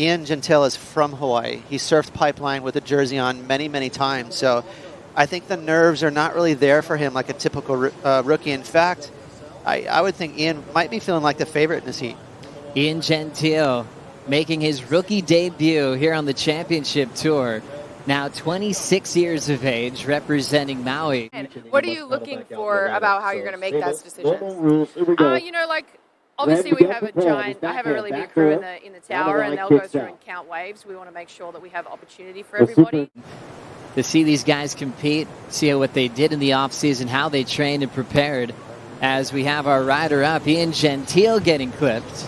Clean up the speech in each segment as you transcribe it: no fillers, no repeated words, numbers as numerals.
Ian Gentil is from Hawaii. He surfed Pipeline with a jersey on many, many times. So I think the nerves are not really there for him like a typical rookie. In fact, I would think Ian might be feeling like the favorite in this heat. Ian Gentil making his rookie debut here on the championship tour. Now 26 years of age, representing Maui. And what are you looking for about how you're going to make that decision? You know, like, obviously we have I have a really big crew in the tower, and they'll go through and count waves. We want to make sure that we have opportunity for everybody. To see these guys compete, see what they did in the offseason, how they trained and prepared, as we have our rider up, Ian Gentil, getting clipped.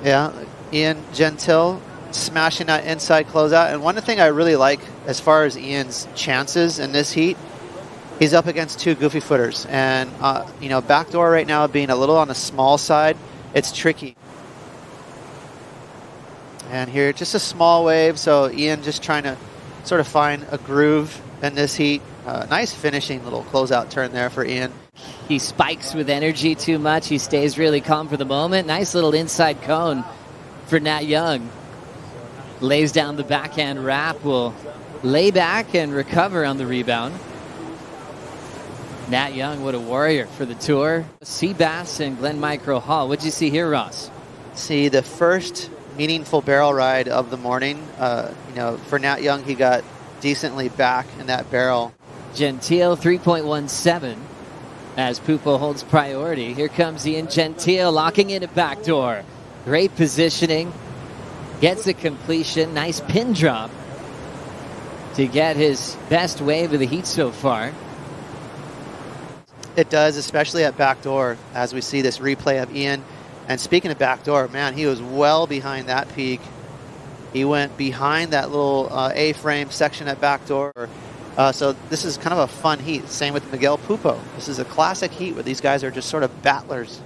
Yeah, Ian Gentil smashing that inside closeout. And one thing I really like as far as Ian's chances in this heat, he's up against two goofy footers. And, you know, backdoor right now being a little on the small side, it's tricky. And here, just a small wave. So Ian just trying to sort of find a groove in this heat. Nice finishing little closeout turn there for Ian. He spikes with energy too much. He stays really calm for the moment. Nice little inside cone for Nat Young. Lays down the backhand wrap. Will lay back and recover on the rebound. Nat Young, what a warrior for the tour. Seabass and Glen Micro Hall. What'd you see here, Ross? See the first meaningful barrel ride of the morning. You know, for Nat Young, he got decently back in that barrel. Gentil 3.17 as Pupo holds priority. Here comes Ian Gentil locking in a backdoor. Great positioning. Gets the completion. Nice pin drop to get his best wave of the heat so far. It does, especially at backdoor, as we see this replay of Ian. And speaking of backdoor, man, he was well behind that peak. He went behind that little A-frame section at backdoor. So this is kind of a fun heat. Same with Miguel Pupo. This is a classic heat where these guys are just sort of battlers.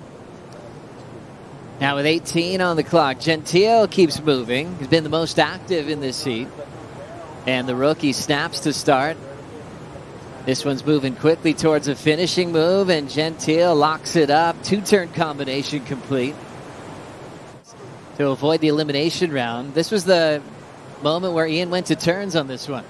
Now with 18 on the clock, Gentil keeps moving. He's been the most active in this heat. And the rookie snaps to start. This one's moving quickly towards a finishing move, and Gentil locks it up. Two-turn combination complete to avoid the elimination round. This was the moment where Ian went to turns on this one.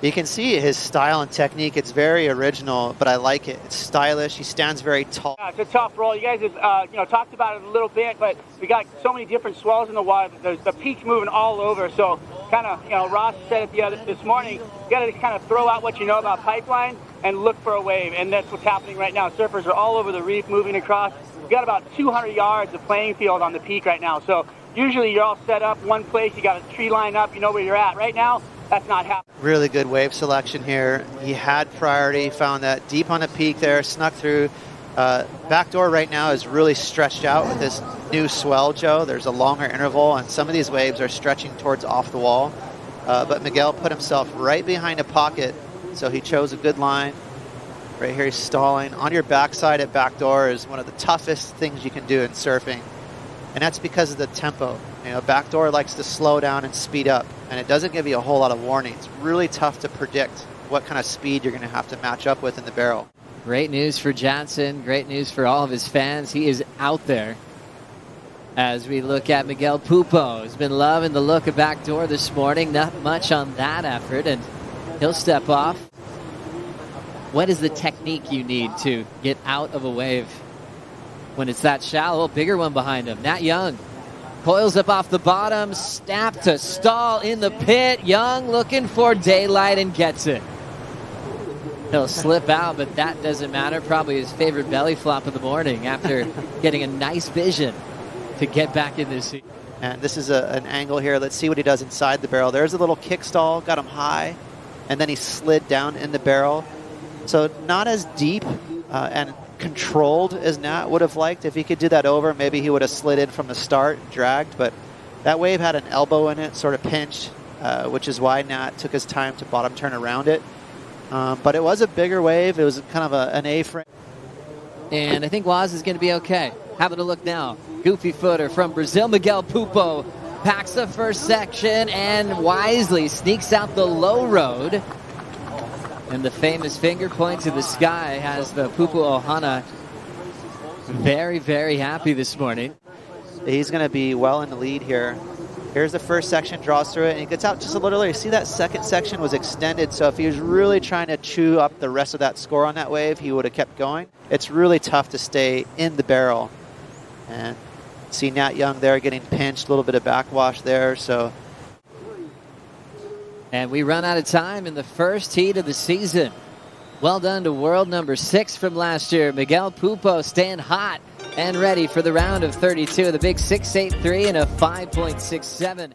You can see his style and technique. It's very original, but I like it. It's stylish. He stands very tall. Yeah, it's a tough roll. You guys have talked about it a little bit, but we got so many different swells in the water. The peak's moving all over. So kind of, Ross said it this morning, you got to kind of throw out what you know about Pipeline and look for a wave. And that's what's happening right now. Surfers are all over the reef moving across. We've got about 200 yards of playing field on the peak right now. So usually you're all set up one place. You got a tree line up. You know where you're at. Right now, that's not happening. Really good wave selection here. He had priority, found that deep on the peak there, snuck through. Backdoor right now is really stretched out with this new swell, Joe. There's a longer interval, and some of these waves are stretching towards off the wall. But Miguel put himself right behind a pocket, so he chose a good line. Right here he's stalling. On your backside at backdoor is one of the toughest things you can do in surfing, and that's because of the tempo. Backdoor likes to slow down and speed up, and it doesn't give you a whole lot of warning. It's really tough to predict what kind of speed you're going to have to match up with in the barrel. Great news for Johnson. Great news for all of his fans. He is out there. As we look at Miguel Pupo, has been loving the look of backdoor this morning. Not much on that effort, and he'll step off. What is the technique you need to get out of a wave when it's that shallow? Bigger one behind him. Nat Young coils up off the bottom, snap to stall in the pit. Young looking for daylight and gets it. He'll slip out, but that doesn't matter. Probably his favorite belly flop of the morning after getting a nice vision to get back in this seat. And this is an angle here. Let's see what he does inside the barrel. There's a little kick stall, got him high, and then he slid down in the barrel. So not as deep and controlled as Nat would have liked. If he could do that over, maybe he would have slid in from the start, dragged, but that wave had an elbow in it, sort of pinched, which is why Nat took his time to bottom turn around it. But it was a bigger wave. It was kind of an A-frame. And I think Waz is going to be okay. Having a look now. Goofy footer from Brazil. Miguel Pupo packs the first section and wisely sneaks out the low road. And the famous finger point to the sky has the Pupo Ohana very, very happy this morning. He's going to be well in the lead here. Here's the first section, draws through it, and he gets out just a little earlier. See, that second section was extended, so if he was really trying to chew up the rest of that score on that wave, he would have kept going. It's really tough to stay in the barrel. And see Nat Young there getting pinched, a little bit of backwash there, so. And we run out of time in the first heat of the season. Well done to world number 6 from last year, Miguel Pupo, staying hot and ready for the round of 32. The big 6.83 and a 5.67.